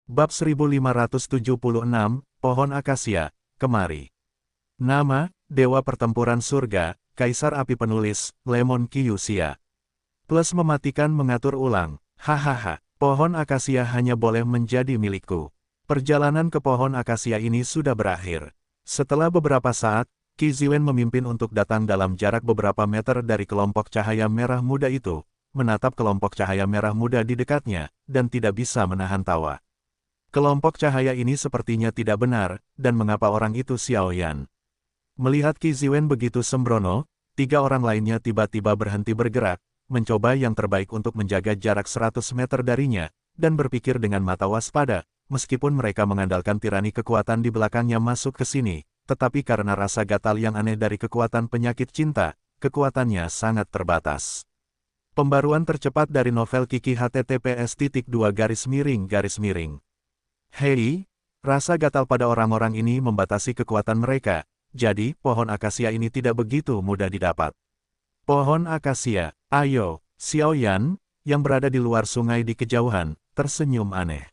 Bab 1576, Pohon Akasia, Kemari. Nama, Dewa Pertempuran Surga, Kaisar Api Penulis, Lemon Kyusia. Plus mematikan mengatur ulang, hahaha, pohon akasia hanya boleh menjadi milikku. Perjalanan ke pohon akasia ini sudah berakhir. Setelah beberapa saat, Qi Ziwen memimpin untuk datang dalam jarak beberapa meter dari kelompok cahaya merah muda itu, menatap kelompok cahaya merah muda di dekatnya, dan tidak bisa menahan tawa. Kelompok cahaya ini sepertinya tidak benar, dan mengapa orang itu Xiao Yan? Melihat Qi Ziwen begitu sembrono, tiga orang lainnya tiba-tiba berhenti bergerak, mencoba yang terbaik untuk menjaga jarak 100 meter darinya, dan berpikir dengan mata waspada, meskipun mereka mengandalkan tirani kekuatan di belakangnya masuk ke sini, tetapi karena rasa gatal yang aneh dari kekuatan penyakit cinta, kekuatannya sangat terbatas. Pembaruan tercepat dari novel Kiki https://. Hei, rasa gatal pada orang-orang ini membatasi kekuatan mereka, jadi pohon akasia ini tidak begitu mudah didapat. Pohon akasia, ayo, Xiao Yan, yang berada di luar sungai di kejauhan, tersenyum aneh.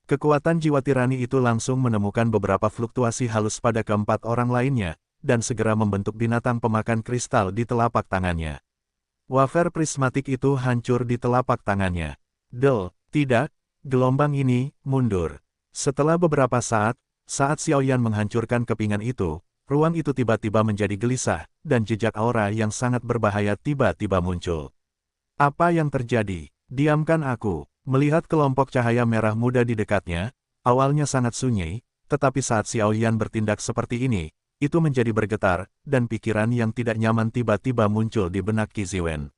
Kekuatan jiwa tirani itu langsung menemukan beberapa fluktuasi halus pada keempat orang lainnya, dan segera membentuk binatang pemakan kristal di telapak tangannya. Wafer prismatik itu hancur di telapak tangannya. Tidak, gelombang ini, mundur. Setelah beberapa saat Xiao Yan menghancurkan kepingan itu, ruang itu tiba-tiba menjadi gelisah, dan jejak aura yang sangat berbahaya tiba-tiba muncul. Apa yang terjadi? Diamkan aku. Melihat kelompok cahaya merah muda di dekatnya, awalnya sangat sunyi, tetapi saat Xiao Yan bertindak seperti ini, itu menjadi bergetar, dan pikiran yang tidak nyaman tiba-tiba muncul di benak Qi Ziwen.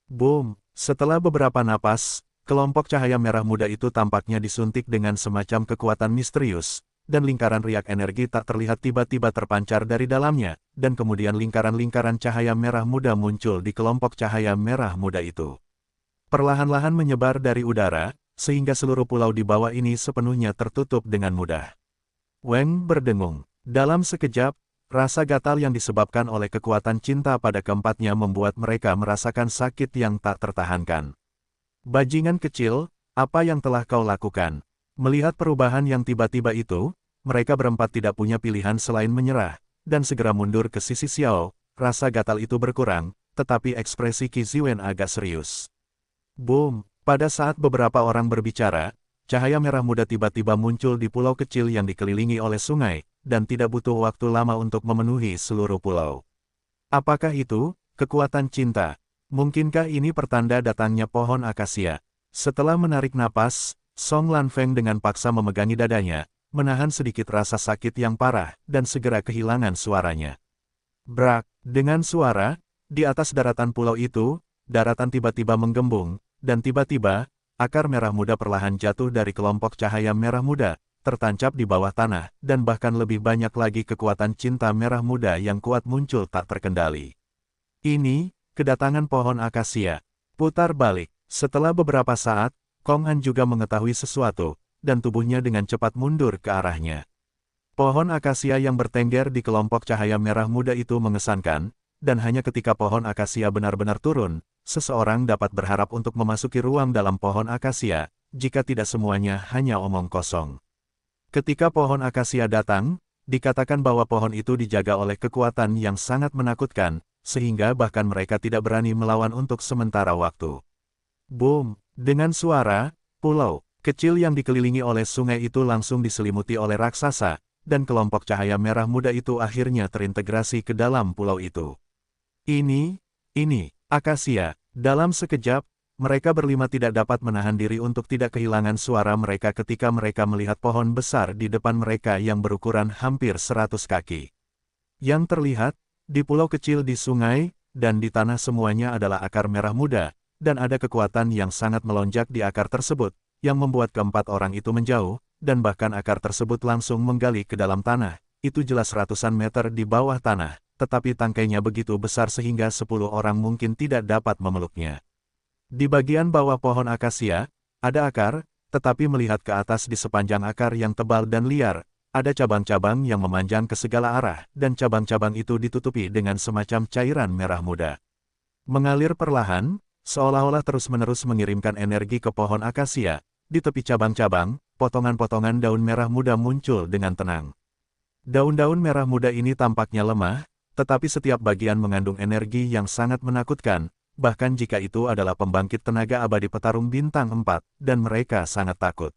Boom! Setelah beberapa napas, kelompok cahaya merah muda itu tampaknya disuntik dengan semacam kekuatan misterius, dan lingkaran riak energi tak terlihat tiba-tiba terpancar dari dalamnya, dan kemudian lingkaran-lingkaran cahaya merah muda muncul di kelompok cahaya merah muda itu. Perlahan-lahan menyebar dari udara, sehingga seluruh pulau di bawah ini sepenuhnya tertutup dengan mudah. Weng berdengung. Dalam sekejap, rasa gatal yang disebabkan oleh kekuatan cinta pada keempatnya membuat mereka merasakan sakit yang tak tertahankan. Bajingan kecil, apa yang telah kau lakukan? Melihat perubahan yang tiba-tiba itu, mereka berempat tidak punya pilihan selain menyerah, dan segera mundur ke sisi Xiao. Rasa gatal itu berkurang, tetapi ekspresi Qi Ziwen agak serius. Boom! Pada saat beberapa orang berbicara, cahaya merah muda tiba-tiba muncul di pulau kecil yang dikelilingi oleh sungai, dan tidak butuh waktu lama untuk memenuhi seluruh pulau. Apakah itu kekuatan cinta? Mungkinkah ini pertanda datangnya pohon akasia? Setelah menarik napas, Song Lanfeng dengan paksa memegangi dadanya, menahan sedikit rasa sakit yang parah, dan segera kehilangan suaranya. Brak! Dengan suara, di atas daratan pulau itu, daratan tiba-tiba menggembung, dan tiba-tiba, akar merah muda perlahan jatuh dari kelompok cahaya merah muda, tertancap di bawah tanah, dan bahkan lebih banyak lagi kekuatan cinta merah muda yang kuat muncul tak terkendali. Ini, kedatangan pohon akasia. Putar balik. Setelah beberapa saat, Kong An juga mengetahui sesuatu, dan tubuhnya dengan cepat mundur ke arahnya. Pohon akasia yang bertengger di kelompok cahaya merah muda itu mengesankan, dan hanya ketika pohon akasia benar-benar turun, seseorang dapat berharap untuk memasuki ruang dalam pohon akasia, jika tidak semuanya hanya omong kosong. Ketika pohon akasia datang, dikatakan bahwa pohon itu dijaga oleh kekuatan yang sangat menakutkan, sehingga bahkan mereka tidak berani melawan untuk sementara waktu. Boom! Dengan suara, pulau kecil yang dikelilingi oleh sungai itu langsung diselimuti oleh raksasa, dan kelompok cahaya merah muda itu akhirnya terintegrasi ke dalam pulau itu. Ini, akasia. Dalam sekejap, mereka berlima tidak dapat menahan diri untuk tidak kehilangan suara mereka ketika mereka melihat pohon besar di depan mereka yang berukuran hampir 100 kaki. Yang terlihat, di pulau kecil di sungai, dan di tanah semuanya adalah akar merah muda, dan ada kekuatan yang sangat melonjak di akar tersebut, yang membuat keempat orang itu menjauh, dan bahkan akar tersebut langsung menggali ke dalam tanah. Itu jelas ratusan meter di bawah tanah, tetapi tangkainya begitu besar sehingga 10 orang mungkin tidak dapat memeluknya. Di bagian bawah pohon akasia, ada akar, tetapi melihat ke atas di sepanjang akar yang tebal dan liar, ada cabang-cabang yang memanjang ke segala arah, dan cabang-cabang itu ditutupi dengan semacam cairan merah muda. Mengalir perlahan, seolah-olah terus-menerus mengirimkan energi ke pohon akasia. Di tepi cabang-cabang, potongan-potongan daun merah muda muncul dengan tenang. Daun-daun merah muda ini tampaknya lemah, tetapi setiap bagian mengandung energi yang sangat menakutkan, bahkan jika itu adalah pembangkit tenaga abadi petarung bintang 4, dan mereka sangat takut.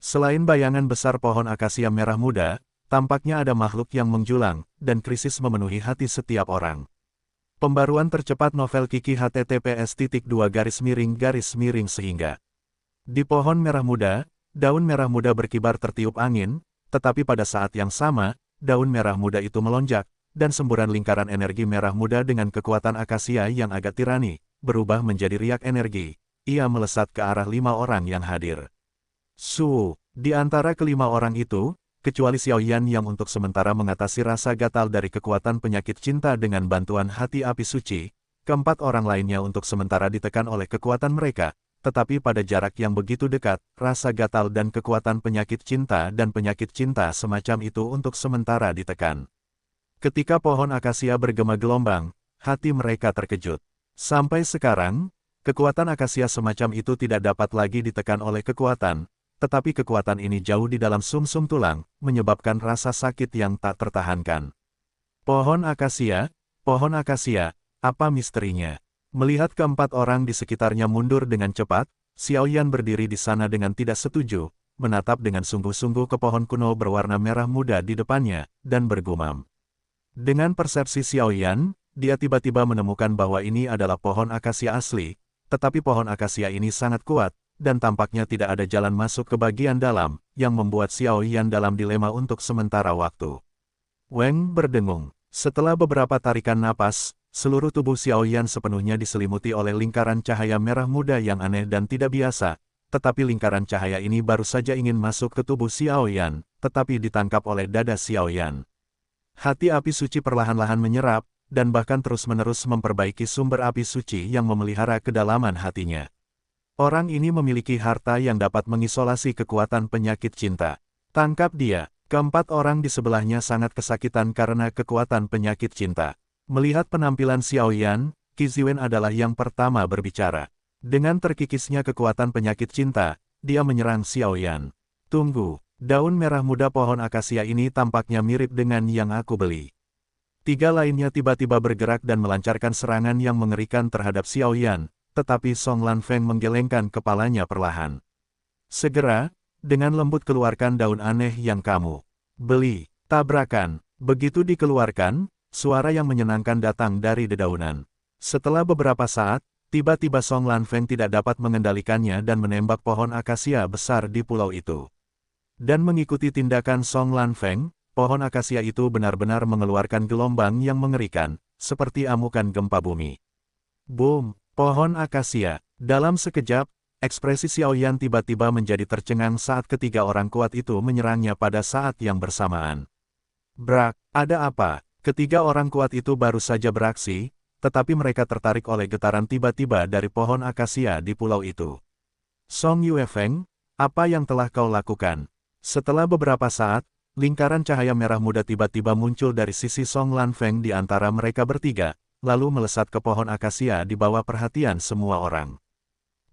Selain bayangan besar pohon akasia merah muda, tampaknya ada makhluk yang menjulang, dan krisis memenuhi hati setiap orang. Pembaruan tercepat novel Kiki https://2 sehingga. Di pohon merah muda, daun merah muda berkibar tertiup angin, tetapi pada saat yang sama, daun merah muda itu melonjak, dan semburan lingkaran energi merah muda dengan kekuatan akasia yang agak tirani, berubah menjadi riak energi. Ia melesat ke arah 5 orang yang hadir. Di antara kelima orang itu, kecuali Xiao Yan yang untuk sementara mengatasi rasa gatal dari kekuatan penyakit cinta dengan bantuan hati api suci, keempat orang lainnya untuk sementara ditekan oleh kekuatan mereka, tetapi pada jarak yang begitu dekat, rasa gatal dan kekuatan penyakit cinta semacam itu untuk sementara ditekan. Ketika pohon akasia bergema gelombang, hati mereka terkejut. Sampai sekarang, kekuatan akasia semacam itu tidak dapat lagi ditekan oleh kekuatan, tetapi kekuatan ini jauh di dalam sumsum tulang, menyebabkan rasa sakit yang tak tertahankan. Pohon akasia, apa misterinya? Melihat keempat orang di sekitarnya mundur dengan cepat, Xiao Yan berdiri di sana dengan tidak setuju, menatap dengan sungguh-sungguh ke pohon kuno berwarna merah muda di depannya, dan bergumam. Dengan persepsi Xiao Yan, dia tiba-tiba menemukan bahwa ini adalah pohon akasia asli, tetapi pohon akasia ini sangat kuat, dan tampaknya tidak ada jalan masuk ke bagian dalam, yang membuat Xiao Yan dalam dilema untuk sementara waktu. Weng berdengung. Setelah beberapa tarikan napas, seluruh tubuh Xiao Yan sepenuhnya diselimuti oleh lingkaran cahaya merah muda yang aneh dan tidak biasa, tetapi lingkaran cahaya ini baru saja ingin masuk ke tubuh Xiao Yan, tetapi ditangkap oleh dada Xiao Yan. Hati api suci perlahan-lahan menyerap, dan bahkan terus-menerus memperbaiki sumber api suci yang memelihara kedalaman hatinya. Orang ini memiliki harta yang dapat mengisolasi kekuatan penyakit cinta. Tangkap dia. Keempat orang di sebelahnya sangat kesakitan karena kekuatan penyakit cinta. Melihat penampilan Xiao Yan, Qi Ziwen adalah yang pertama berbicara. Dengan terkikisnya kekuatan penyakit cinta, dia menyerang Xiao Yan. Tunggu, daun merah muda pohon akasia ini tampaknya mirip dengan yang aku beli. Tiga lainnya tiba-tiba bergerak dan melancarkan serangan yang mengerikan terhadap Xiao Yan. Tetapi Song Lanfeng menggelengkan kepalanya perlahan. Segera, dengan lembut keluarkan daun aneh yang kamu beli. Tabrakan. Begitu dikeluarkan, suara yang menyenangkan datang dari dedaunan. Setelah beberapa saat, tiba-tiba Song Lanfeng tidak dapat mengendalikannya dan menembak pohon akasia besar di pulau itu. Dan mengikuti tindakan Song Lanfeng, pohon akasia itu benar-benar mengeluarkan gelombang yang mengerikan, seperti amukan gempa bumi. Boom! Pohon akasia. Dalam sekejap, ekspresi Xiao Yan tiba-tiba menjadi tercengang saat ketiga orang kuat itu menyerangnya pada saat yang bersamaan. Brak, ada apa? Ketiga orang kuat itu baru saja beraksi, tetapi mereka tertarik oleh getaran tiba-tiba dari pohon akasia di pulau itu. Song Yuefeng, apa yang telah kau lakukan? Setelah beberapa saat, lingkaran cahaya merah muda tiba-tiba muncul dari sisi Song Lanfeng di antara mereka bertiga, lalu melesat ke pohon akasia di bawah perhatian semua orang.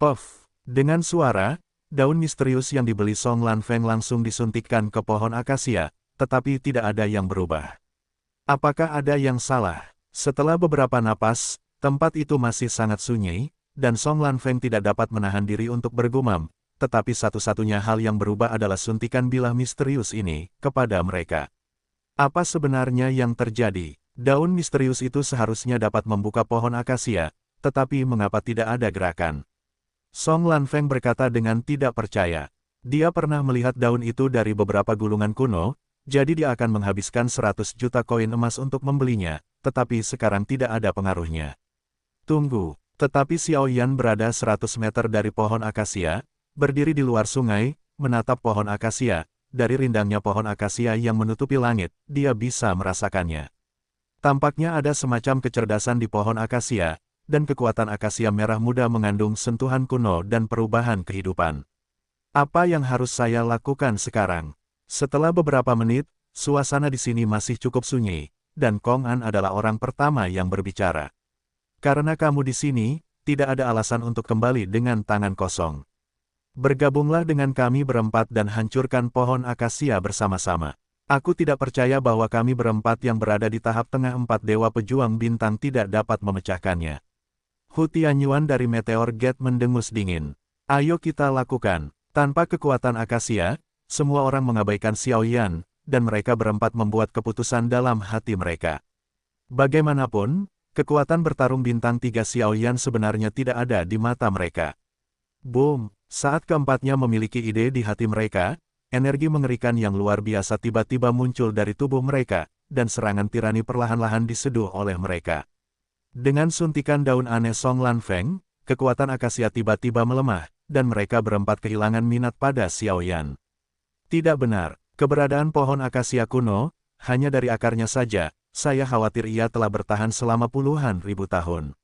Puff! Dengan suara, daun misterius yang dibeli Song Lanfeng langsung disuntikkan ke pohon akasia, tetapi tidak ada yang berubah. Apakah ada yang salah? Setelah beberapa napas, tempat itu masih sangat sunyi, dan Song Lanfeng tidak dapat menahan diri untuk bergumam, tetapi satu-satunya hal yang berubah adalah suntikan bilah misterius ini kepada mereka. Apa sebenarnya yang terjadi? Daun misterius itu seharusnya dapat membuka pohon akasia, tetapi mengapa tidak ada gerakan? Song Lanfeng berkata dengan tidak percaya. Dia pernah melihat daun itu dari beberapa gulungan kuno, jadi dia akan menghabiskan 100 juta koin emas untuk membelinya, tetapi sekarang tidak ada pengaruhnya. Tunggu, tetapi Xiao Yan berada 100 meter dari pohon akasia, berdiri di luar sungai, menatap pohon akasia, dari rindangnya pohon akasia yang menutupi langit, dia bisa merasakannya. Tampaknya ada semacam kecerdasan di pohon akasia, dan kekuatan akasia merah muda mengandung sentuhan kuno dan perubahan kehidupan. Apa yang harus saya lakukan sekarang? Setelah beberapa menit, suasana di sini masih cukup sunyi, dan Kong An adalah orang pertama yang berbicara. Karena kamu di sini, tidak ada alasan untuk kembali dengan tangan kosong. Bergabunglah dengan kami berempat dan hancurkan pohon akasia bersama-sama. Aku tidak percaya bahwa kami berempat yang berada di tahap tengah 4 dewa pejuang bintang tidak dapat memecahkannya. Hu Tianyuan dari Meteor Gate mendengus dingin. Ayo kita lakukan. Tanpa kekuatan akasia, semua orang mengabaikan Xiao Yan, dan mereka berempat membuat keputusan dalam hati mereka. Bagaimanapun, kekuatan bertarung bintang 3 Xiao Yan sebenarnya tidak ada di mata mereka. Boom! Saat keempatnya memiliki ide di hati mereka, energi mengerikan yang luar biasa tiba-tiba muncul dari tubuh mereka, dan serangan tirani perlahan-lahan diseduh oleh mereka. Dengan suntikan daun aneh Song Lan Feng, kekuatan akasia tiba-tiba melemah, dan mereka berempat kehilangan minat pada Xiao Yan. Tidak benar, keberadaan pohon akasia kuno, hanya dari akarnya saja, saya khawatir ia telah bertahan selama puluhan ribu tahun.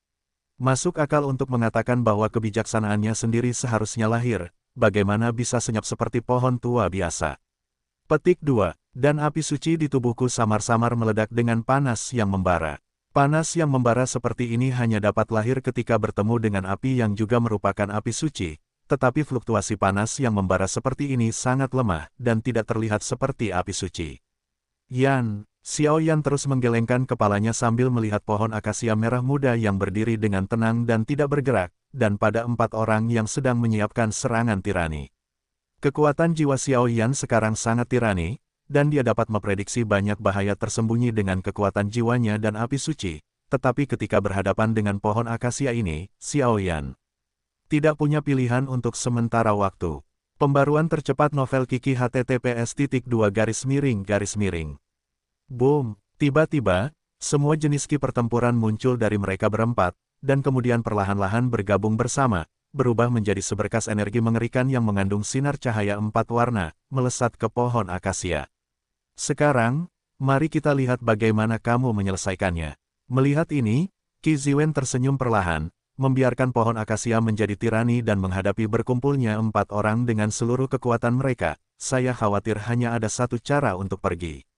Masuk akal untuk mengatakan bahwa kebijaksanaannya sendiri seharusnya lahir, bagaimana bisa senyap seperti pohon tua biasa. Petik 2. Dan api suci di tubuhku samar-samar meledak dengan panas yang membara. Panas yang membara seperti ini hanya dapat lahir ketika bertemu dengan api yang juga merupakan api suci, tetapi fluktuasi panas yang membara seperti ini sangat lemah dan tidak terlihat seperti api suci. Xiao Yan terus menggelengkan kepalanya sambil melihat pohon akasia merah muda yang berdiri dengan tenang dan tidak bergerak, dan pada 4 orang yang sedang menyiapkan serangan tirani. Kekuatan jiwa Xiao Yan sekarang sangat tirani, dan dia dapat memprediksi banyak bahaya tersembunyi dengan kekuatan jiwanya dan api suci, tetapi ketika berhadapan dengan pohon akasia ini, Xiao Yan tidak punya pilihan untuk sementara waktu. Pembaruan tercepat novel Kiki https://2-. Boom! Tiba-tiba, semua jenis ki pertempuran muncul dari mereka berempat, dan kemudian perlahan-lahan bergabung bersama, berubah menjadi seberkas energi mengerikan yang mengandung sinar cahaya 4 warna, melesat ke pohon akasia. Sekarang, mari kita lihat bagaimana kamu menyelesaikannya. Melihat ini, Qi Ziwen tersenyum perlahan, membiarkan pohon akasia menjadi tirani dan menghadapi berkumpulnya 4 orang dengan seluruh kekuatan mereka. Saya khawatir hanya ada satu cara untuk pergi.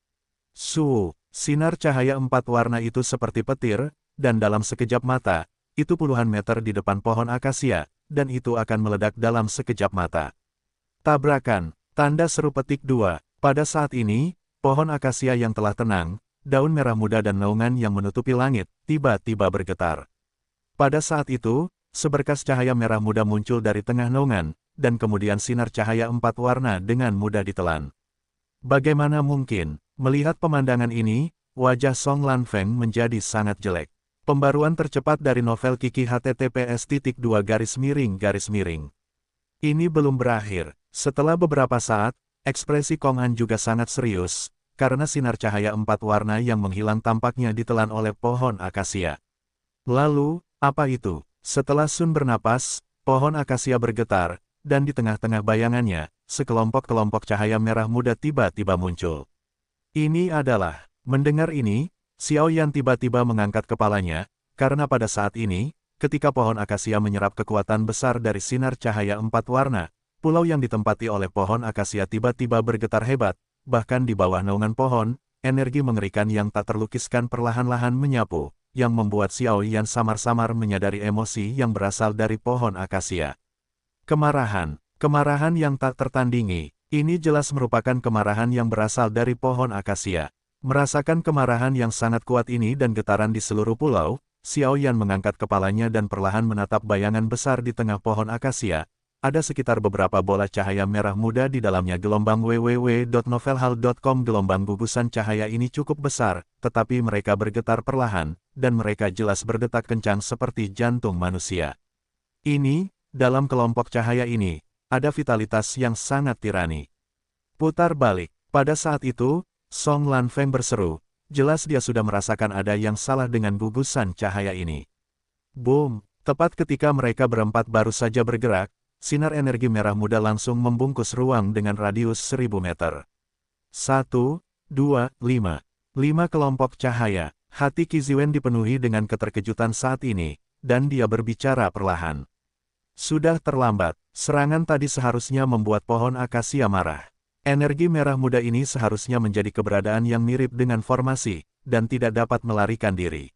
Sinar cahaya 4 warna itu seperti petir, dan dalam sekejap mata, itu puluhan meter di depan pohon akasia, dan itu akan meledak dalam sekejap mata. Tabrakan, tanda seru petik 2. Pada saat ini, pohon akasia yang telah tenang, daun merah muda dan naungan yang menutupi langit, tiba-tiba bergetar. Pada saat itu, seberkas cahaya merah muda muncul dari tengah naungan, dan kemudian sinar cahaya 4 warna dengan mudah ditelan. Bagaimana mungkin? Melihat pemandangan ini, wajah Song Lan Feng menjadi sangat jelek. Pembaruan tercepat dari novel Kiki https://2. Ini belum berakhir. Setelah beberapa saat, ekspresi Kong An juga sangat serius, karena sinar cahaya 4 warna yang menghilang tampaknya ditelan oleh pohon akasia. Lalu, apa itu? Setelah Sun bernapas, pohon akasia bergetar, dan di tengah-tengah bayangannya, sekelompok-kelompok cahaya merah muda tiba-tiba muncul. Ini adalah, mendengar ini, Xiao Yan tiba-tiba mengangkat kepalanya, karena pada saat ini, ketika pohon akasia menyerap kekuatan besar dari sinar cahaya 4 warna, pulau yang ditempati oleh pohon akasia tiba-tiba bergetar hebat, bahkan di bawah naungan pohon, energi mengerikan yang tak terlukiskan perlahan-lahan menyapu, yang membuat Xiao Yan samar-samar menyadari emosi yang berasal dari pohon akasia. Kemarahan yang tak tertandingi. Ini jelas merupakan kemarahan yang berasal dari pohon akasia. Merasakan kemarahan yang sangat kuat ini dan getaran di seluruh pulau, Xiao Yan mengangkat kepalanya dan perlahan menatap bayangan besar di tengah pohon akasia. Ada sekitar beberapa bola cahaya merah muda di dalamnya. Gelombang www.novelhal.com. Gelombang gugusan cahaya ini cukup besar, tetapi mereka bergetar perlahan, dan mereka jelas berdetak kencang seperti jantung manusia. Dalam kelompok cahaya ini, ada vitalitas yang sangat tirani. Putar balik. Pada saat itu, Song Lan Feng berseru, jelas dia sudah merasakan ada yang salah dengan gugusan cahaya ini. Boom! Tepat ketika mereka berempat baru saja bergerak, sinar energi merah muda langsung membungkus ruang dengan radius 1000 meter. 1, 2, 5. 5 kelompok cahaya. Hati Qi Ziwen dipenuhi dengan keterkejutan saat ini, dan dia berbicara perlahan. Sudah terlambat. Serangan tadi seharusnya membuat pohon akasia marah. Energi merah muda ini seharusnya menjadi keberadaan yang mirip dengan formasi, dan tidak dapat melarikan diri.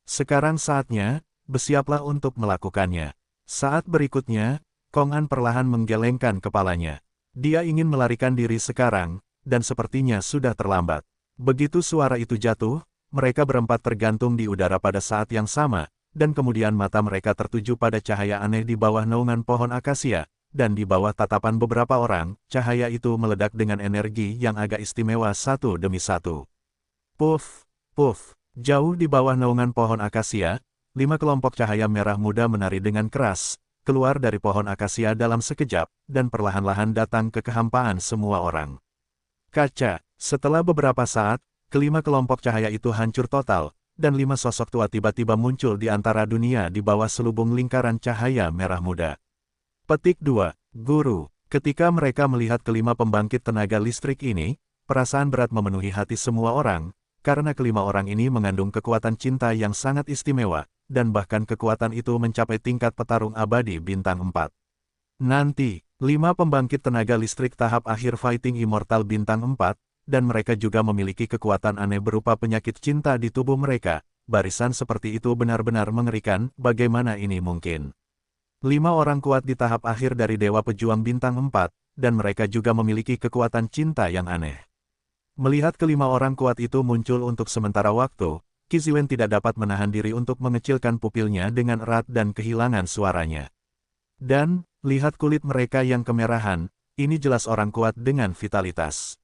Sekarang saatnya, bersiaplah untuk melakukannya. Saat berikutnya, Kong An perlahan menggelengkan kepalanya. Dia ingin melarikan diri sekarang, dan sepertinya sudah terlambat. Begitu suara itu jatuh, mereka berempat tergantung di udara pada saat yang sama, dan kemudian mata mereka tertuju pada cahaya aneh di bawah naungan pohon akasia, dan di bawah tatapan beberapa orang, cahaya itu meledak dengan energi yang agak istimewa satu demi satu. Puff, puff, jauh di bawah naungan pohon akasia, 5 kelompok cahaya merah muda menari dengan keras, keluar dari pohon akasia dalam sekejap, dan perlahan-lahan datang ke kehampaan semua orang. Kaca, setelah beberapa saat, kelima kelompok cahaya itu hancur total, dan 5 sosok tua tiba-tiba muncul di antara dunia di bawah selubung lingkaran cahaya merah muda. Petik 2. Guru. Ketika mereka melihat kelima pembangkit tenaga listrik ini, perasaan berat memenuhi hati semua orang, karena kelima orang ini mengandung kekuatan cinta yang sangat istimewa, dan bahkan kekuatan itu mencapai tingkat petarung abadi bintang 4. Nanti, 5 pembangkit tenaga listrik tahap akhir Fighting Immortal bintang 4, dan mereka juga memiliki kekuatan aneh berupa penyakit cinta di tubuh mereka. Barisan seperti itu benar-benar mengerikan, bagaimana ini mungkin? 5 orang kuat di tahap akhir dari Dewa Pejuang bintang 4, dan mereka juga memiliki kekuatan cinta yang aneh. Melihat kelima orang kuat itu muncul untuk sementara waktu, Qi Ziwen tidak dapat menahan diri untuk mengecilkan pupilnya dengan erat dan kehilangan suaranya. Dan, lihat kulit mereka yang kemerahan, ini jelas orang kuat dengan vitalitas.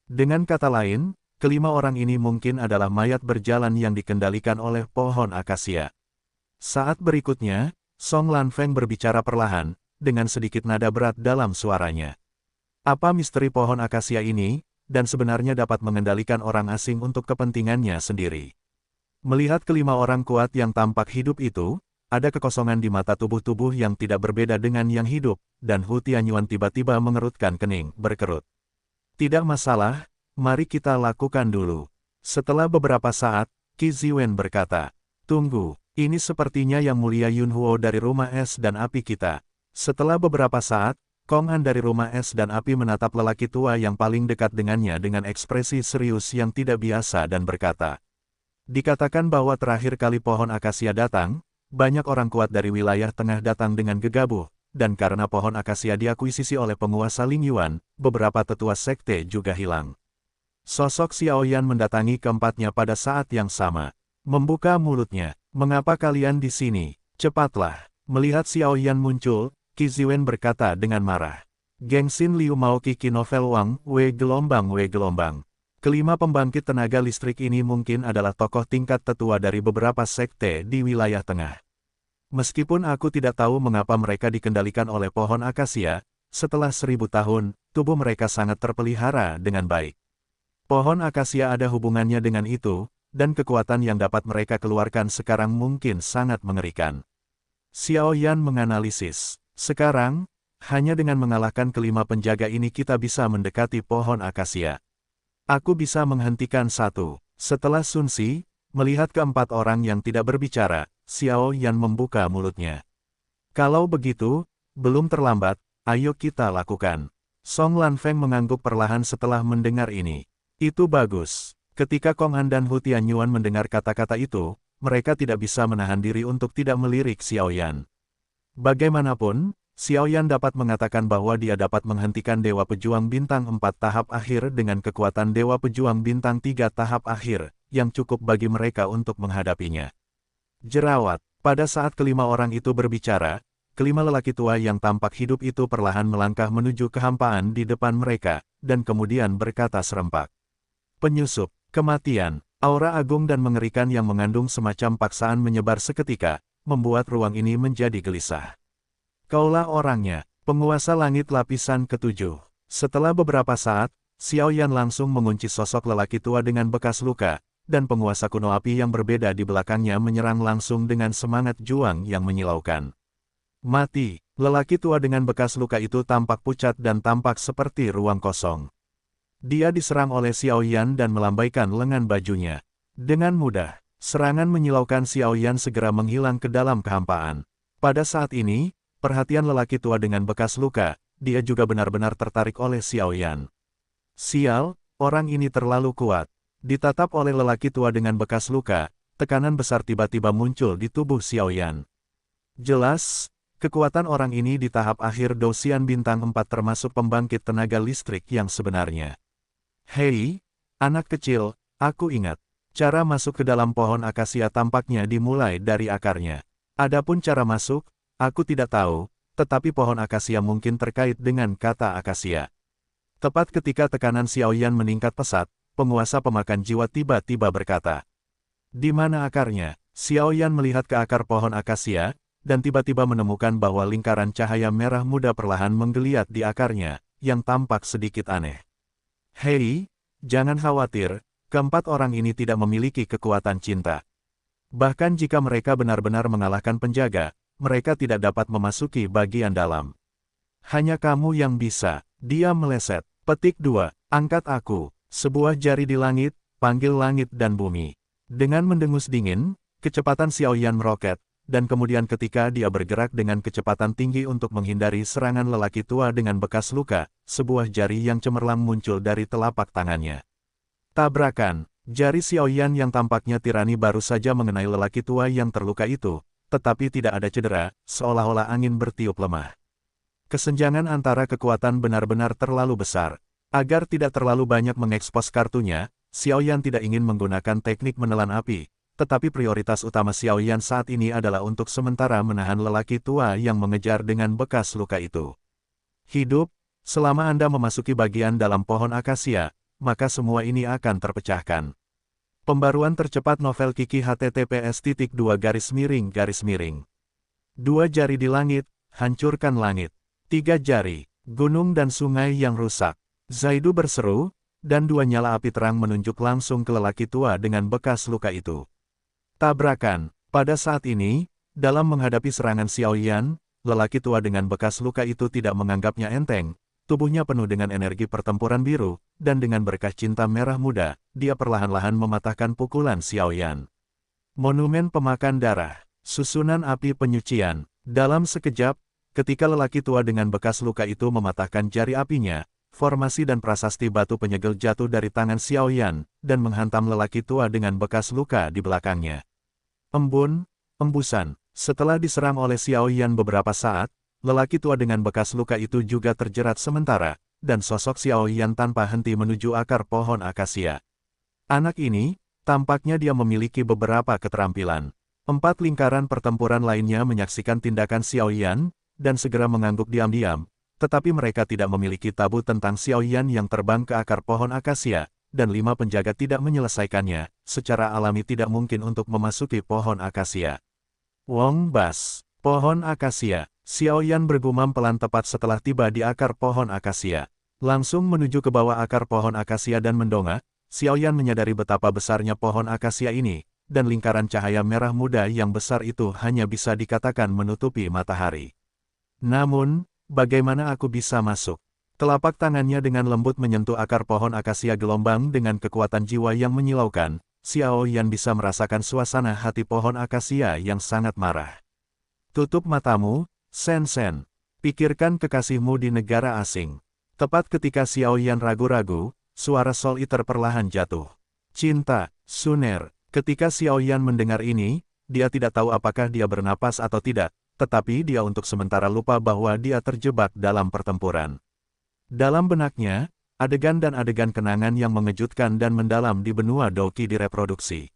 Dengan kata lain, kelima orang ini mungkin adalah mayat berjalan yang dikendalikan oleh pohon akasia. Saat berikutnya, Song Lanfeng berbicara perlahan, dengan sedikit nada berat dalam suaranya. Apa misteri pohon akasia ini, dan sebenarnya dapat mengendalikan orang asing untuk kepentingannya sendiri? Melihat kelima orang kuat yang tampak hidup itu, ada kekosongan di mata tubuh-tubuh yang tidak berbeda dengan yang hidup, dan Hu Tianyuan tiba-tiba mengerutkan kening, berkerut. Tidak masalah, mari kita lakukan dulu. Setelah beberapa saat, Qi Ziwen berkata, tunggu, ini sepertinya Yang Mulia Yun Huo dari Rumah Es dan Api kita. Setelah beberapa saat, Kong An dari Rumah Es dan Api menatap lelaki tua yang paling dekat dengannya dengan ekspresi serius yang tidak biasa dan berkata, dikatakan bahwa terakhir kali pohon akasia datang, banyak orang kuat dari wilayah tengah datang dengan gegabah, dan karena pohon akasia diakuisisi oleh penguasa Ling Yuan, beberapa tetua sekte juga hilang. Sosok Xiao Yan mendatangi keempatnya pada saat yang sama. Membuka mulutnya, mengapa kalian di sini? Cepatlah. Melihat Xiao Yan muncul, Qi Ziwen berkata dengan marah. Gengsin Liu mau Kiki Novel Wang, We gelombang. Kelima pembangkit tenaga listrik ini mungkin adalah tokoh tingkat tetua dari beberapa sekte di wilayah tengah. Meskipun aku tidak tahu mengapa mereka dikendalikan oleh pohon akasia, setelah 1000 tahun, tubuh mereka sangat terpelihara dengan baik. Pohon akasia ada hubungannya dengan itu, dan kekuatan yang dapat mereka keluarkan sekarang mungkin sangat mengerikan. Xiao Yan menganalisis. Sekarang, hanya dengan mengalahkan kelima penjaga ini kita bisa mendekati pohon akasia. Aku bisa menghentikan satu. Setelah Sun Si, melihat keempat orang yang tidak berbicara, Xiao Yan membuka mulutnya. Kalau begitu, belum terlambat, ayo kita lakukan. Song Lanfeng mengangguk perlahan setelah mendengar ini. Itu bagus. Ketika Kong An dan Hu Tianyuan mendengar kata-kata itu, mereka tidak bisa menahan diri untuk tidak melirik Xiao Yan. Bagaimanapun, Xiao Yan dapat mengatakan bahwa dia dapat menghentikan Dewa Pejuang Bintang 4 tahap akhir dengan kekuatan Dewa Pejuang Bintang 3 tahap akhir, yang cukup bagi mereka untuk menghadapinya. Jerawat. Pada saat kelima orang itu berbicara, kelima lelaki tua yang tampak hidup itu perlahan melangkah menuju kehampaan di depan mereka, dan kemudian berkata serempak. Penyusup, kematian, aura agung dan mengerikan yang mengandung semacam paksaan menyebar seketika, membuat ruang ini menjadi gelisah. Kaulah orangnya, penguasa langit lapisan ke-7. Setelah beberapa saat, Xiao Yan langsung mengunci sosok lelaki tua dengan bekas luka, dan penguasa kuno api yang berbeda di belakangnya menyerang langsung dengan semangat juang yang menyilaukan. Mati, lelaki tua dengan bekas luka itu tampak pucat dan tampak seperti ruang kosong. Dia diserang oleh Xiao Yan dan melambaikan lengan bajunya. Dengan mudah, serangan menyilaukan Xiao Yan segera menghilang ke dalam kehampaan. Pada saat ini, perhatian lelaki tua dengan bekas luka, dia juga benar-benar tertarik oleh Xiao Yan. Sial, orang ini terlalu kuat. Ditatap oleh lelaki tua dengan bekas luka, tekanan besar tiba-tiba muncul di tubuh Xiao Yan. Jelas, Kekuatan orang ini di tahap akhir Dosian Bintang 4 termasuk pembangkit tenaga listrik yang sebenarnya. Hei, anak kecil, aku ingat. Cara masuk ke dalam pohon akasia tampaknya dimulai dari akarnya. Adapun cara masuk, aku tidak tahu, tetapi pohon akasia mungkin terkait dengan kata akasia. Tepat ketika tekanan Xiaoyan meningkat pesat, penguasa pemakan jiwa tiba-tiba berkata. Di mana akarnya? Xiaoyan melihat ke akar pohon akasia, dan tiba-tiba menemukan bahwa lingkaran cahaya merah muda perlahan menggeliat di akarnya, yang tampak sedikit aneh. Hei, jangan khawatir, keempat orang ini tidak memiliki kekuatan cinta. Bahkan jika mereka benar-benar mengalahkan penjaga, mereka tidak dapat memasuki bagian dalam. Hanya kamu yang bisa, dia meleset. Petik 2, angkat aku, sebuah jari di langit, panggil langit dan bumi. Dengan mendengus dingin, kecepatan Xiaoyan meroket, dan kemudian ketika dia bergerak dengan kecepatan tinggi untuk menghindari serangan lelaki tua dengan bekas luka, sebuah jari yang cemerlang muncul dari telapak tangannya. Tabrakan, jari Xiaoyan yang tampaknya tirani baru saja mengenai lelaki tua yang terluka itu, tetapi tidak ada cedera, seolah-olah angin bertiup lemah. Kesenjangan antara kekuatan benar-benar terlalu besar. Agar tidak terlalu banyak mengekspos kartunya, Xiaoyan tidak ingin menggunakan teknik menelan api, tetapi prioritas utama Xiaoyan saat ini adalah untuk sementara menahan lelaki tua yang mengejar dengan bekas luka itu. Hidup, selama Anda memasuki bagian dalam pohon akasia, maka semua ini akan terpecahkan. Pembaruan tercepat novel Kiki https://2 garis miring. 2 jari di langit, hancurkan langit. 3 jari, gunung dan sungai yang rusak. Zaidu berseru, dan 2 nyala api terang menunjuk langsung ke lelaki tua dengan bekas luka itu. Tabrakan, pada saat ini, dalam menghadapi serangan Xiaoyan, lelaki tua dengan bekas luka itu tidak menganggapnya enteng, tubuhnya penuh dengan energi pertempuran biru, dan dengan berkah cinta merah muda, dia perlahan-lahan mematahkan pukulan Xiaoyan. Monumen pemakan darah, susunan api penyucian, dalam sekejap, ketika lelaki tua dengan bekas luka itu mematahkan jari apinya, formasi dan prasasti batu penyegel jatuh dari tangan Xiaoyan, dan menghantam lelaki tua dengan bekas luka di belakangnya. Embun, embusan, setelah diserang oleh Xiaoyan beberapa saat, lelaki tua dengan bekas luka itu juga terjerat sementara, dan sosok Xiaoyan tanpa henti menuju akar pohon akasia. Anak ini, tampaknya dia memiliki beberapa keterampilan. 4 lingkaran pertempuran lainnya menyaksikan tindakan Xiaoyan, dan segera mengangguk diam-diam, tetapi mereka tidak memiliki tabu tentang Xiaoyan yang terbang ke akar pohon akasia, dan 5 penjaga tidak menyelesaikannya, secara alami tidak mungkin untuk memasuki pohon akasia. Wong Bas, pohon akasia, Xiaoyan bergumam pelan tepat setelah tiba di akar pohon akasia. Langsung menuju ke bawah akar pohon akasia dan mendongak, Xiaoyan menyadari betapa besarnya pohon akasia ini, dan lingkaran cahaya merah muda yang besar itu hanya bisa dikatakan menutupi matahari. Namun, bagaimana aku bisa masuk? Telapak tangannya dengan lembut menyentuh akar pohon akasia gelombang dengan kekuatan jiwa yang menyilaukan. Xiaoyan bisa merasakan suasana hati pohon akasia yang sangat marah. Tutup matamu, Sen-sen. Pikirkan kekasihmu di negara asing. Tepat ketika Xiaoyan ragu-ragu, suara Soul Eater perlahan jatuh. Cinta, Suner. Ketika Xiaoyan mendengar ini, dia tidak tahu apakah dia bernapas atau tidak, tetapi dia untuk sementara lupa bahwa dia terjebak dalam pertempuran. Dalam benaknya, adegan dan adegan kenangan yang mengejutkan dan mendalam di benua Doki direproduksi.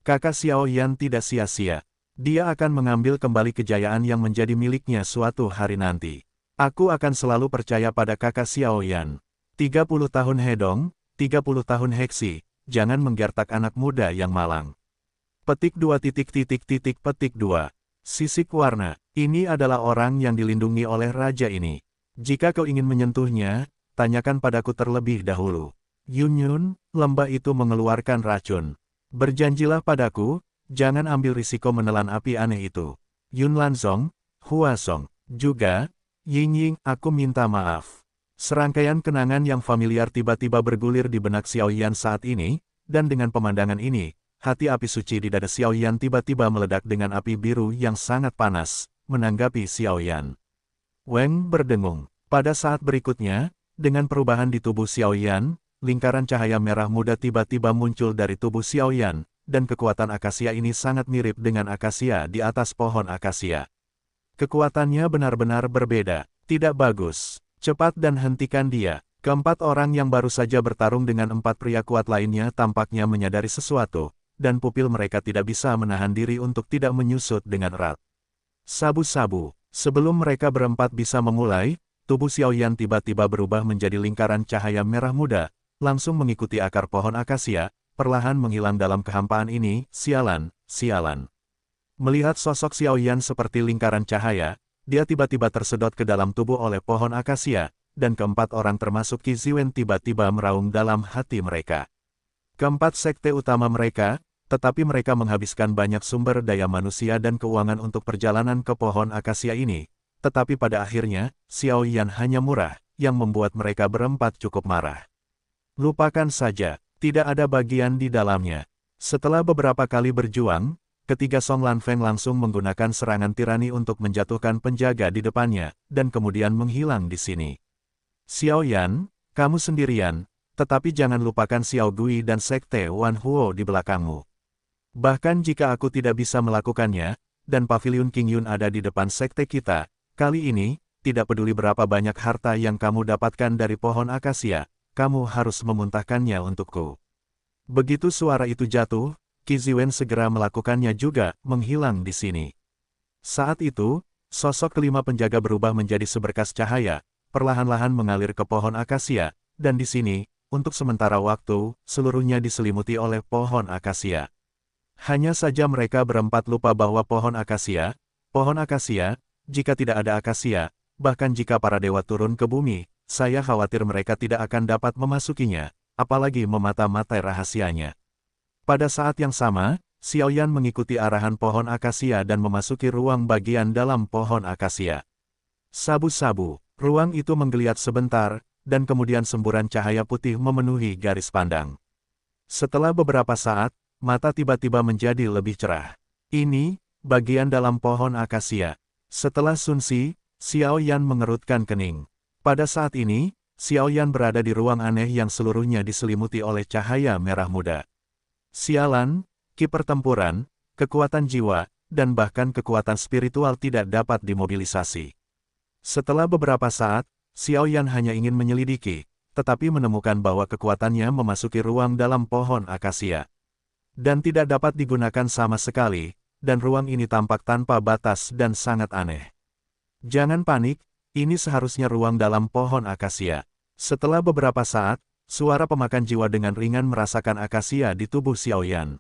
Kakak Xiaoyan tidak sia-sia. Dia akan mengambil kembali kejayaan yang menjadi miliknya suatu hari nanti. Aku akan selalu percaya pada kakak Xiaoyan. 30 tahun Hedong, 30 tahun Heksi, jangan menggertak anak muda yang malang. Petik 2 petik 2. Sisik warna, ini adalah orang yang dilindungi oleh raja ini. Jika kau ingin menyentuhnya, tanyakan padaku terlebih dahulu. Yun, lembah itu mengeluarkan racun. Berjanjilah padaku, jangan ambil risiko menelan api aneh itu. Yun Lanzong, Hua Song, juga, Ying, aku minta maaf. Serangkaian kenangan yang familiar tiba-tiba bergulir di benak Xiaoyan saat ini, dan dengan pemandangan ini, hati api suci di dada Xiaoyan tiba-tiba meledak dengan api biru yang sangat panas, menanggapi Xiaoyan. Weng berdengung. Pada saat berikutnya, dengan perubahan di tubuh Xiaoyan, lingkaran cahaya merah muda tiba-tiba muncul dari tubuh Xiaoyan, dan kekuatan akasia ini sangat mirip dengan akasia di atas pohon akasia. Kekuatannya benar-benar berbeda. Tidak bagus. Cepat dan hentikan dia. Keempat orang yang baru saja bertarung dengan empat pria kuat lainnya tampaknya menyadari sesuatu, dan pupil mereka tidak bisa menahan diri untuk tidak menyusut dengan erat. Sabu-sabu. Sebelum mereka berempat bisa memulai, tubuh Xiaoyan tiba-tiba berubah menjadi lingkaran cahaya merah muda, langsung mengikuti akar pohon akasia, perlahan menghilang dalam kehampaan ini. Sialan, sialan. Melihat sosok Xiaoyan seperti lingkaran cahaya, dia tiba-tiba tersedot ke dalam tubuh oleh pohon akasia, dan keempat orang termasuk Qi Ziwen tiba-tiba meraung dalam hati mereka. Keempat sekte utama mereka, tetapi mereka menghabiskan banyak sumber daya manusia dan keuangan untuk perjalanan ke pohon akasia ini, tetapi pada akhirnya, Xiaoyan hanya murah, yang membuat mereka berempat cukup marah. Lupakan saja, tidak ada bagian di dalamnya. Setelah beberapa kali berjuang, ketiga Song Lanfeng langsung menggunakan serangan tirani untuk menjatuhkan penjaga di depannya, dan kemudian menghilang di sini. Xiaoyan, kamu sendirian, tetapi jangan lupakan Xiao Gui dan Sekte Wan Huo di belakangmu. Bahkan jika aku tidak bisa melakukannya, dan Paviliun King Yun ada di depan sekte kita, kali ini, tidak peduli berapa banyak harta yang kamu dapatkan dari pohon akasia, kamu harus memuntahkannya untukku. Begitu suara itu jatuh, Qi Ziwen segera melakukannya juga, menghilang di sini. Saat itu, sosok kelima penjaga berubah menjadi seberkas cahaya, perlahan-lahan mengalir ke pohon akasia, dan di sini, untuk sementara waktu, seluruhnya diselimuti oleh pohon akasia. Hanya saja mereka berempat lupa bahwa pohon akasia, jika tidak ada akasia, bahkan jika para dewa turun ke bumi, saya khawatir mereka tidak akan dapat memasukinya, apalagi memata-matai rahasianya. Pada saat yang sama, Xiaoyan mengikuti arahan pohon akasia dan memasuki ruang bagian dalam pohon akasia. Sabu-sabu. Ruang itu menggeliat sebentar, dan kemudian semburan cahaya putih memenuhi garis pandang. Setelah beberapa saat, mata tiba-tiba menjadi lebih cerah. Ini, bagian dalam pohon akasia. Setelah Sunsi, Xiaoyan mengerutkan kening. Pada saat ini, Xiaoyan berada di ruang aneh yang seluruhnya diselimuti oleh cahaya merah muda. Sialan, ki pertempuran, kekuatan jiwa, dan bahkan kekuatan spiritual tidak dapat dimobilisasi. Setelah beberapa saat, Xiaoyan hanya ingin menyelidiki, tetapi menemukan bahwa kekuatannya memasuki ruang dalam pohon akasia. Dan tidak dapat digunakan sama sekali, dan ruang ini tampak tanpa batas dan sangat aneh. Jangan panik, ini seharusnya ruang dalam pohon akasia. Setelah beberapa saat, suara pemakan jiwa dengan ringan merasakan akasia di tubuh Xiaoyan.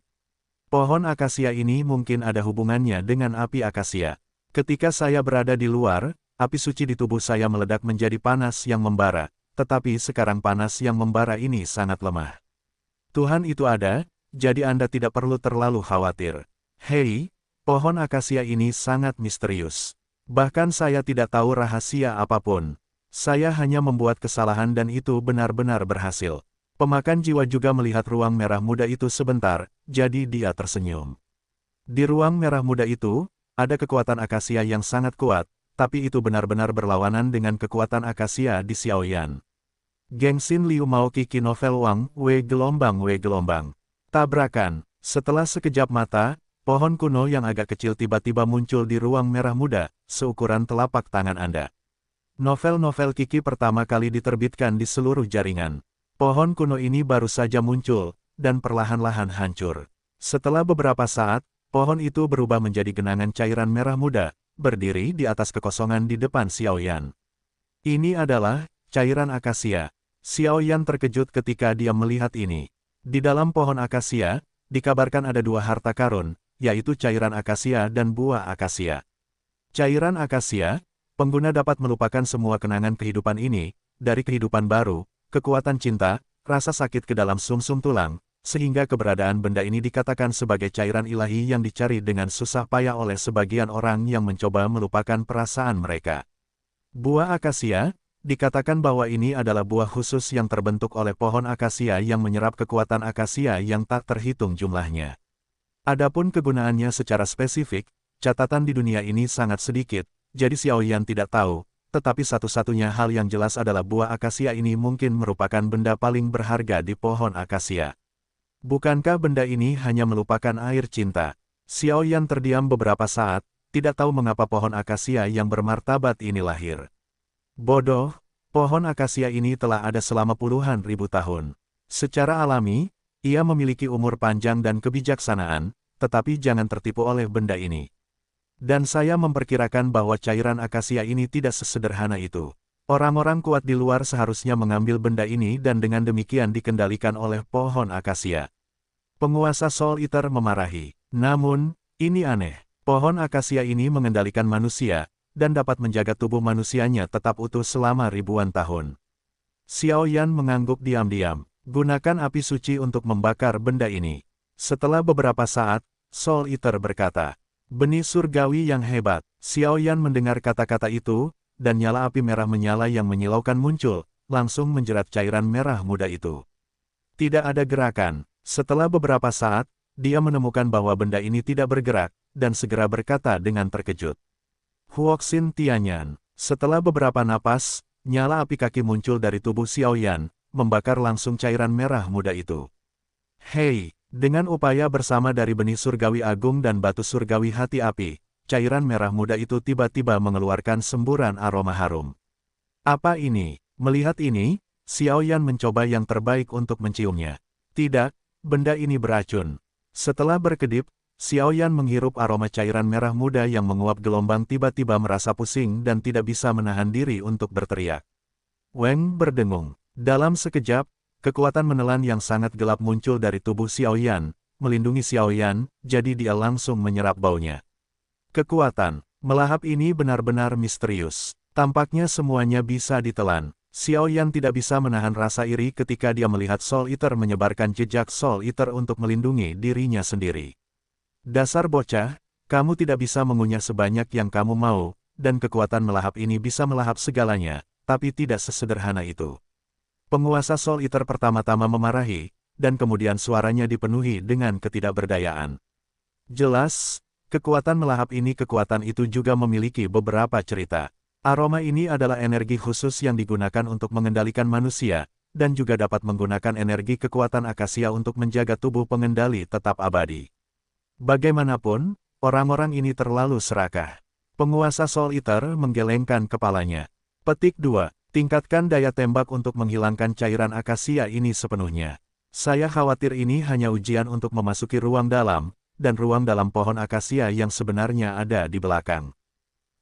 Pohon akasia ini mungkin ada hubungannya dengan api akasia. Ketika saya berada di luar, api suci di tubuh saya meledak menjadi panas yang membara, tetapi sekarang panas yang membara ini sangat lemah. Tuhan itu ada, jadi Anda tidak perlu terlalu khawatir. Hei, pohon akasia ini sangat misterius. Bahkan saya tidak tahu rahasia apapun. Saya hanya membuat kesalahan dan itu benar-benar berhasil. Pemakan jiwa juga melihat ruang merah muda itu sebentar, jadi dia tersenyum. Di ruang merah muda itu, ada kekuatan akasia yang sangat kuat, tapi itu benar-benar berlawanan dengan kekuatan akasia di Xiaoyan. Gengsin Liu Mao Kiki Novel Wang, W gelombang. Tabrakan. Setelah sekejap mata, pohon kuno yang agak kecil tiba-tiba muncul di ruang merah muda, seukuran telapak tangan Anda. Novel-novel Kiki pertama kali diterbitkan di seluruh jaringan. Pohon kuno ini baru saja muncul, dan perlahan-lahan hancur. Setelah beberapa saat, pohon itu berubah menjadi genangan cairan merah muda, berdiri di atas kekosongan di depan Xiaoyan. Ini adalah cairan akasia. Xiaoyan terkejut ketika dia melihat ini. Di dalam pohon akasia, dikabarkan ada dua harta karun, yaitu cairan akasia dan buah akasia. Cairan akasia, pengguna dapat melupakan semua kenangan kehidupan ini, dari kehidupan baru, kekuatan cinta, rasa sakit ke dalam sumsum tulang, sehingga keberadaan benda ini dikatakan sebagai cairan ilahi yang dicari dengan susah payah oleh sebagian orang yang mencoba melupakan perasaan mereka. Buah akasia, dikatakan bahwa ini adalah buah khusus yang terbentuk oleh pohon akasia yang menyerap kekuatan akasia yang tak terhitung jumlahnya. Adapun kegunaannya secara spesifik, catatan di dunia ini sangat sedikit, jadi Xiaoyan tidak tahu, tetapi satu-satunya hal yang jelas adalah buah akasia ini mungkin merupakan benda paling berharga di pohon akasia. Bukankah benda ini hanya melupakan air cinta? Xiaoyan terdiam beberapa saat, tidak tahu mengapa pohon akasia yang bermartabat ini lahir. Bodoh, pohon akasia ini telah ada selama puluhan ribu tahun. Secara alami, ia memiliki umur panjang dan kebijaksanaan, tetapi jangan tertipu oleh benda ini. Dan saya memperkirakan bahwa cairan akasia ini tidak sesederhana itu. Orang-orang kuat di luar seharusnya mengambil benda ini dan dengan demikian dikendalikan oleh pohon akasia. Penguasa Soul Eater memarahi. Namun, ini aneh. Pohon akasia ini mengendalikan manusia, dan dapat menjaga tubuh manusianya tetap utuh selama ribuan tahun. Xiao Yan mengangguk diam-diam. Gunakan api suci untuk membakar benda ini. Setelah beberapa saat, Soul Eater berkata, benih surgawi yang hebat. Xiao Yan mendengar kata-kata itu, dan nyala api merah menyala yang menyilaukan muncul, langsung menjerat cairan merah muda itu. Tidak ada gerakan. Setelah beberapa saat, dia menemukan bahwa benda ini tidak bergerak, dan segera berkata dengan terkejut. Huoxin Tianyan. Setelah beberapa napas, nyala api kaki muncul dari tubuh Xiao Yan, membakar langsung cairan merah muda itu. Hei, dengan upaya bersama dari benih surgawi agung dan batu surgawi hati api, cairan merah muda itu tiba-tiba mengeluarkan semburan aroma harum. Apa ini? Melihat ini, Xiao Yan mencoba yang terbaik untuk menciumnya. Tidak, benda ini beracun. Setelah berkedip, Xiao Yan menghirup aroma cairan merah muda yang menguap gelombang tiba-tiba merasa pusing dan tidak bisa menahan diri untuk berteriak. Weng berdengung. Dalam sekejap, kekuatan menelan yang sangat gelap muncul dari tubuh Xiao Yan, melindungi Xiao Yan, jadi dia langsung menyerap baunya. Kekuatan melahap ini benar-benar misterius. Tampaknya semuanya bisa ditelan. Xiao Yan tidak bisa menahan rasa iri ketika dia melihat Soul Eater menyebarkan jejak Soul Eater untuk melindungi dirinya sendiri. Dasar bocah, kamu tidak bisa mengunyah sebanyak yang kamu mau, dan kekuatan melahap ini bisa melahap segalanya, tapi tidak sesederhana itu. Penguasa Soul Eater pertama-tama memarahi, dan kemudian suaranya dipenuhi dengan ketidakberdayaan. Jelas, kekuatan melahap ini kekuatan itu juga memiliki beberapa cerita. Aroma ini adalah energi khusus yang digunakan untuk mengendalikan manusia, dan juga dapat menggunakan energi kekuatan akasia untuk menjaga tubuh pengendali tetap abadi. Bagaimanapun, orang-orang ini terlalu serakah. Penguasa Soul Eater menggelengkan kepalanya. Petik 2. Tingkatkan daya tembak untuk menghilangkan cairan akasia ini sepenuhnya. Saya khawatir ini hanya ujian untuk memasuki ruang dalam, dan ruang dalam pohon akasia yang sebenarnya ada di belakang.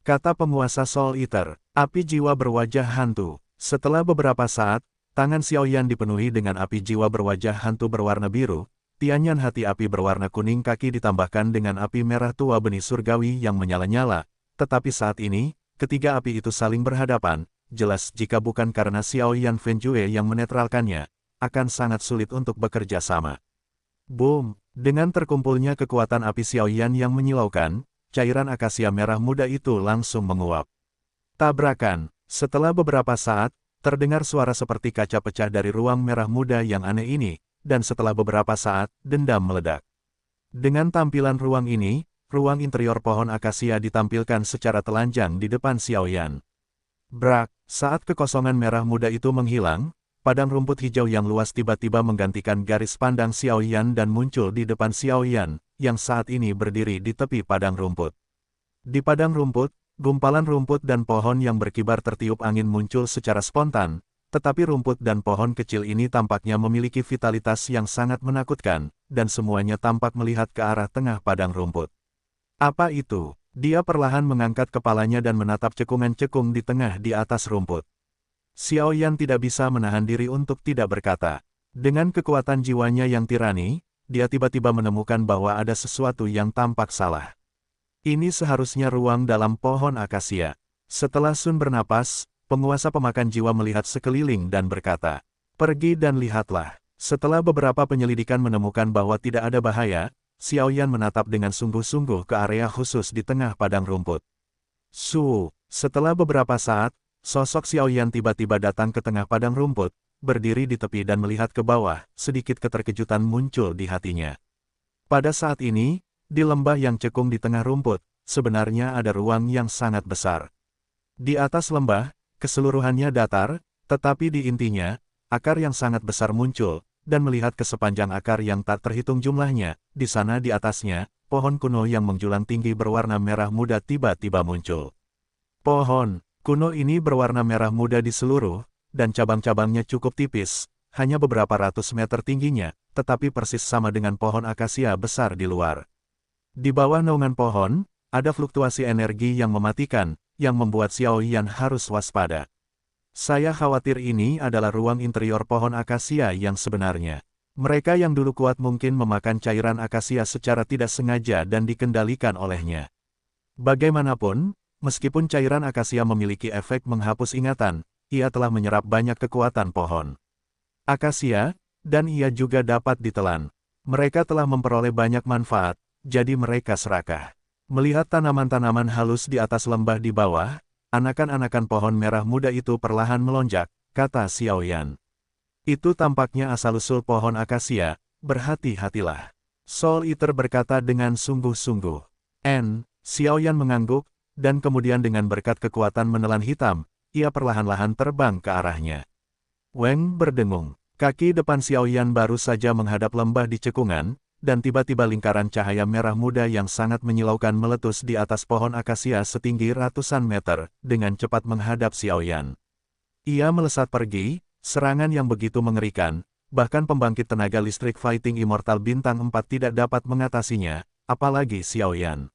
Kata penguasa Soul Eater, api jiwa berwajah hantu. Setelah beberapa saat, tangan Xiao Yan dipenuhi dengan api jiwa berwajah hantu berwarna biru, Tianyan hati api berwarna kuning kaki ditambahkan dengan api merah tua benih surgawi yang menyala-nyala, tetapi saat ini, ketiga api itu saling berhadapan, jelas jika bukan karena Xiao Yan Fenjue yang menetralkannya, akan sangat sulit untuk bekerja sama. Boom! Dengan terkumpulnya kekuatan api Xiao Yan yang menyilaukan, cairan akasia merah muda itu langsung menguap. Tabrakan. Setelah beberapa saat, terdengar suara seperti kaca pecah dari ruang merah muda yang aneh ini, dan setelah beberapa saat, dendam meledak. Dengan tampilan ruang ini, ruang interior pohon akasia ditampilkan secara telanjang di depan Xiao Yan. Brak, saat kekosongan merah muda itu menghilang, padang rumput hijau yang luas tiba-tiba menggantikan garis pandang Xiao Yan dan muncul di depan Xiao Yan, yang saat ini berdiri di tepi padang rumput. Di padang rumput, gumpalan rumput dan pohon yang berkibar tertiup angin muncul secara spontan, tetapi rumput dan pohon kecil ini tampaknya memiliki vitalitas yang sangat menakutkan, dan semuanya tampak melihat ke arah tengah padang rumput. Apa itu? Dia perlahan mengangkat kepalanya dan menatap cekungan cekung di tengah di atas rumput. Xiao Yan tidak bisa menahan diri untuk tidak berkata. Dengan kekuatan jiwanya yang tirani, dia tiba-tiba menemukan bahwa ada sesuatu yang tampak salah. Ini seharusnya ruang dalam pohon akasia. Setelah Sun bernapas, penguasa pemakan jiwa melihat sekeliling dan berkata, "Pergi dan lihatlah." Setelah beberapa penyelidikan menemukan bahwa tidak ada bahaya, Xiao Yan menatap dengan sungguh-sungguh ke area khusus di tengah padang rumput. Setelah beberapa saat, sosok Xiao Yan tiba-tiba datang ke tengah padang rumput, berdiri di tepi dan melihat ke bawah, sedikit keterkejutan muncul di hatinya. Pada saat ini, di lembah yang cekung di tengah rumput, sebenarnya ada ruang yang sangat besar. Di atas lembah, keseluruhannya datar, tetapi di intinya, akar yang sangat besar muncul, dan melihat ke sepanjang akar yang tak terhitung jumlahnya, di sana di atasnya, pohon kuno yang menjulang tinggi berwarna merah muda tiba-tiba muncul. Pohon kuno ini berwarna merah muda di seluruh, dan cabang-cabangnya cukup tipis, hanya beberapa ratus meter tingginya, tetapi persis sama dengan pohon akasia besar di luar. Di bawah naungan pohon, ada fluktuasi energi yang mematikan, yang membuat Xiao Yan harus waspada. Saya khawatir ini adalah ruang interior pohon akasia yang sebenarnya. Mereka yang dulu kuat mungkin memakan cairan akasia secara tidak sengaja dan dikendalikan olehnya. Bagaimanapun, meskipun cairan akasia memiliki efek menghapus ingatan, ia telah menyerap banyak kekuatan pohon akasia, dan ia juga dapat ditelan. Mereka telah memperoleh banyak manfaat, jadi mereka serakah. Melihat tanaman-tanaman halus di atas lembah di bawah, anakan-anakan pohon merah muda itu perlahan melonjak, kata Xiao Yan. Itu tampaknya asal-usul pohon akasia, berhati-hatilah. Soul Eater berkata dengan sungguh-sungguh. Xiao Yan mengangguk, dan kemudian dengan berkat kekuatan menelan hitam, ia perlahan-lahan terbang ke arahnya. Weng berdengung. Kaki depan Xiao Yan baru saja menghadap lembah di cekungan, dan tiba-tiba lingkaran cahaya merah muda yang sangat menyilaukan meletus di atas pohon akasia setinggi ratusan meter, dengan cepat menghadap Xiao Yan. Ia melesat pergi, serangan yang begitu mengerikan, bahkan pembangkit tenaga listrik Fighting Immortal Bintang 4 tidak dapat mengatasinya, apalagi Xiao Yan.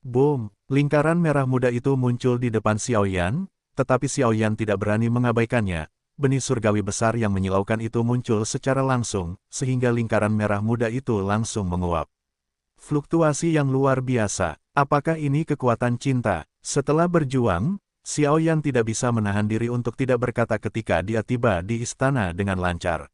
Boom! Lingkaran merah muda itu muncul di depan Xiao Yan, tetapi Xiao Yan tidak berani mengabaikannya. Benih surgawi besar yang menyilaukan itu muncul secara langsung, sehingga lingkaran merah muda itu langsung menguap. Fluktuasi yang luar biasa. Apakah ini kekuatan cinta? Setelah berjuang, Xiao Yan tidak bisa menahan diri untuk tidak berkata ketika dia tiba di istana dengan lancar.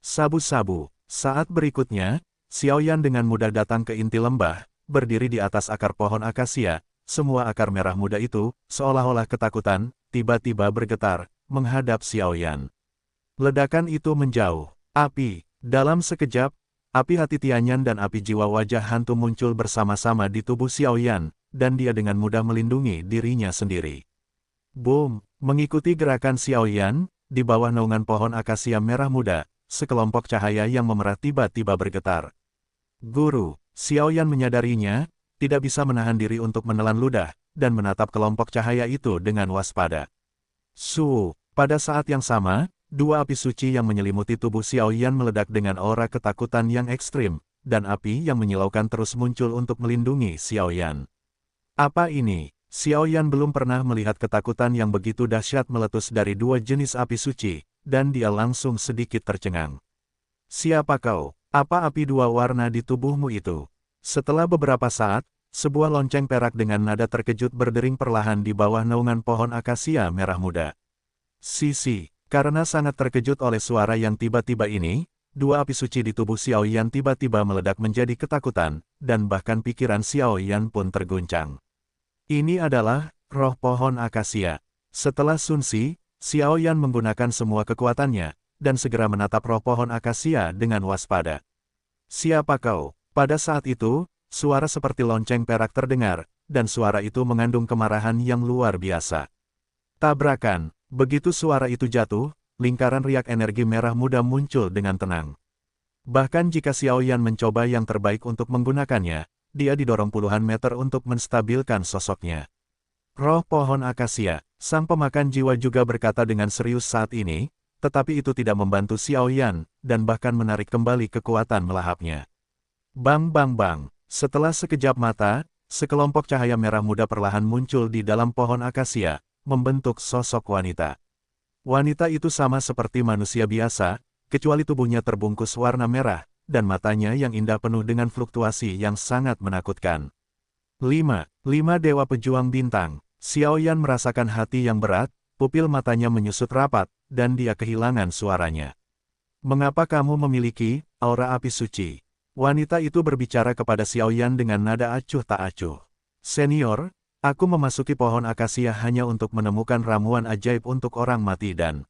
Sabu-sabu. Saat berikutnya, Xiao Yan dengan mudah datang ke inti lembah, berdiri di atas akar pohon akasia. Semua akar merah muda itu, seolah-olah ketakutan, tiba-tiba bergetar, menghadap Xiao Yan. Ledakan itu menjauh. Api. Dalam sekejap, api hati Tianyan dan api jiwa wajah hantu muncul bersama-sama di tubuh Xiao Yan, dan dia dengan mudah melindungi dirinya sendiri. Boom! Mengikuti gerakan Xiao Yan, di bawah naungan pohon akasia merah muda, sekelompok cahaya yang memerah tiba-tiba bergetar. Guru, Xiao Yan menyadarinya, tidak bisa menahan diri untuk menelan ludah, dan menatap kelompok cahaya itu dengan waspada. Pada saat yang sama, dua api suci yang menyelimuti tubuh Xiao Yan meledak dengan aura ketakutan yang ekstrim, dan api yang menyilaukan terus muncul untuk melindungi Xiao Yan. Apa ini? Xiao Yan belum pernah melihat ketakutan yang begitu dahsyat meletus dari dua jenis api suci, dan dia langsung sedikit tercengang. Siapa kau? Apa api dua warna di tubuhmu itu? Setelah beberapa saat, sebuah lonceng perak dengan nada terkejut berdering perlahan di bawah naungan pohon akasia merah muda. Sisi, karena sangat terkejut oleh suara yang tiba-tiba ini, dua api suci di tubuh Xiao Yan tiba-tiba meledak menjadi ketakutan, dan bahkan pikiran Xiao Yan pun terguncang. Ini adalah roh pohon akasia. Setelah Sunsi, Xiao Yan menggunakan semua kekuatannya, dan segera menatap roh pohon akasia dengan waspada. Siapa kau? Pada saat itu, suara seperti lonceng perak terdengar, dan suara itu mengandung kemarahan yang luar biasa. Tabrakan. Begitu suara itu jatuh, lingkaran riak energi merah muda muncul dengan tenang. Bahkan jika Xiao Yan mencoba yang terbaik untuk menggunakannya, dia didorong puluhan meter untuk menstabilkan sosoknya. Roh pohon akasia, sang pemakan jiwa juga berkata dengan serius saat ini, tetapi itu tidak membantu Xiao Yan, dan bahkan menarik kembali kekuatan melahapnya. Bang bang bang. Setelah sekejap mata, sekelompok cahaya merah muda perlahan muncul di dalam pohon akasia, membentuk sosok wanita. Wanita itu sama seperti manusia biasa, kecuali tubuhnya terbungkus warna merah, dan matanya yang indah penuh dengan fluktuasi yang sangat menakutkan. 5 Dewa Pejuang Bintang. Xiao Yan merasakan hati yang berat, pupil matanya menyusut rapat, dan dia kehilangan suaranya. Mengapa kamu memiliki aura api suci? Wanita itu berbicara kepada Xiao Yan dengan nada acuh tak acuh. Senior, aku memasuki pohon akasia hanya untuk menemukan ramuan ajaib untuk orang mati dan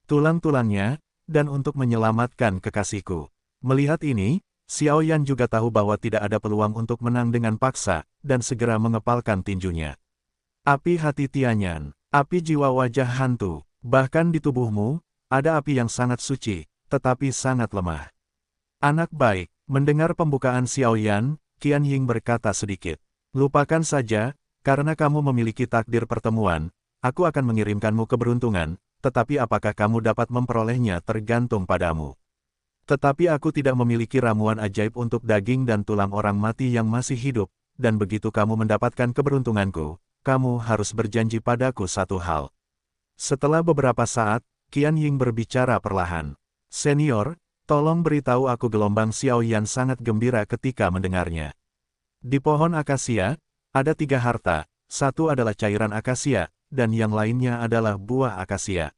tulang-tulangnya, dan untuk menyelamatkan kekasihku. Melihat ini, Xiao Yan juga tahu bahwa tidak ada peluang untuk menang dengan paksa, dan segera mengepalkan tinjunya. Api hati Tianyan, api jiwa wajah hantu, bahkan di tubuhmu, ada api yang sangat suci, tetapi sangat lemah. Anak baik. Mendengar pembukaan Xiao Yan, Qian Ying berkata sedikit. Lupakan saja, karena kamu memiliki takdir pertemuan, aku akan mengirimkanmu keberuntungan, tetapi apakah kamu dapat memperolehnya tergantung padamu. Tetapi aku tidak memiliki ramuan ajaib untuk daging dan tulang orang mati yang masih hidup, dan begitu kamu mendapatkan keberuntunganku, kamu harus berjanji padaku satu hal. Setelah beberapa saat, Qian Ying berbicara perlahan. Senior, tolong beritahu aku. Gelombang Xiaoyan sangat gembira ketika mendengarnya. Di pohon akasia, ada 3 harta, satu adalah cairan akasia, dan yang lainnya adalah buah akasia.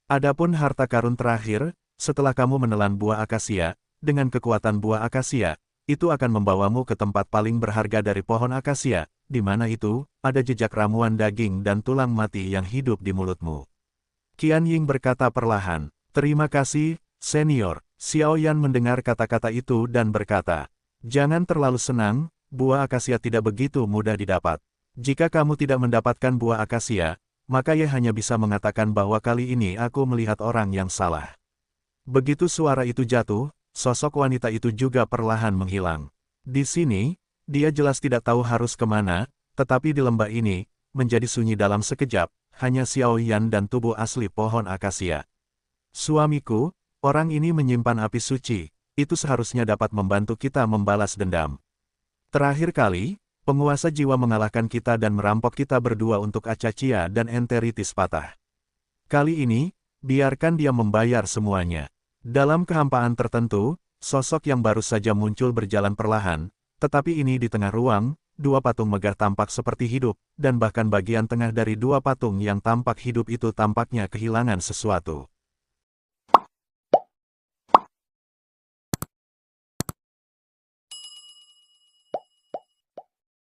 Adapun harta karun terakhir, setelah kamu menelan buah akasia, dengan kekuatan buah akasia, itu akan membawamu ke tempat paling berharga dari pohon akasia, di mana itu, ada jejak ramuan daging dan tulang mati yang hidup di mulutmu. Qian Ying berkata perlahan, terima kasih, senior. Xiaoyan mendengar kata-kata itu dan berkata, jangan terlalu senang, buah akasia tidak begitu mudah didapat. Jika kamu tidak mendapatkan buah akasia, maka ia hanya bisa mengatakan bahwa kali ini aku melihat orang yang salah. Begitu suara itu jatuh, sosok wanita itu juga perlahan menghilang. Di sini, dia jelas tidak tahu harus kemana, tetapi di lembah ini, menjadi sunyi dalam sekejap, hanya Xiaoyan dan tubuh asli pohon akasia. Suamiku, orang ini menyimpan api suci, itu seharusnya dapat membantu kita membalas dendam. Terakhir kali, penguasa jiwa mengalahkan kita dan merampok kita berdua untuk Acacia dan enteritis patah. Kali ini, biarkan dia membayar semuanya. Dalam kehampaan tertentu, sosok yang baru saja muncul berjalan perlahan, tetapi ini di tengah ruang, 2 patung megah tampak seperti hidup, dan bahkan bagian tengah dari 2 patung yang tampak hidup itu tampaknya kehilangan sesuatu.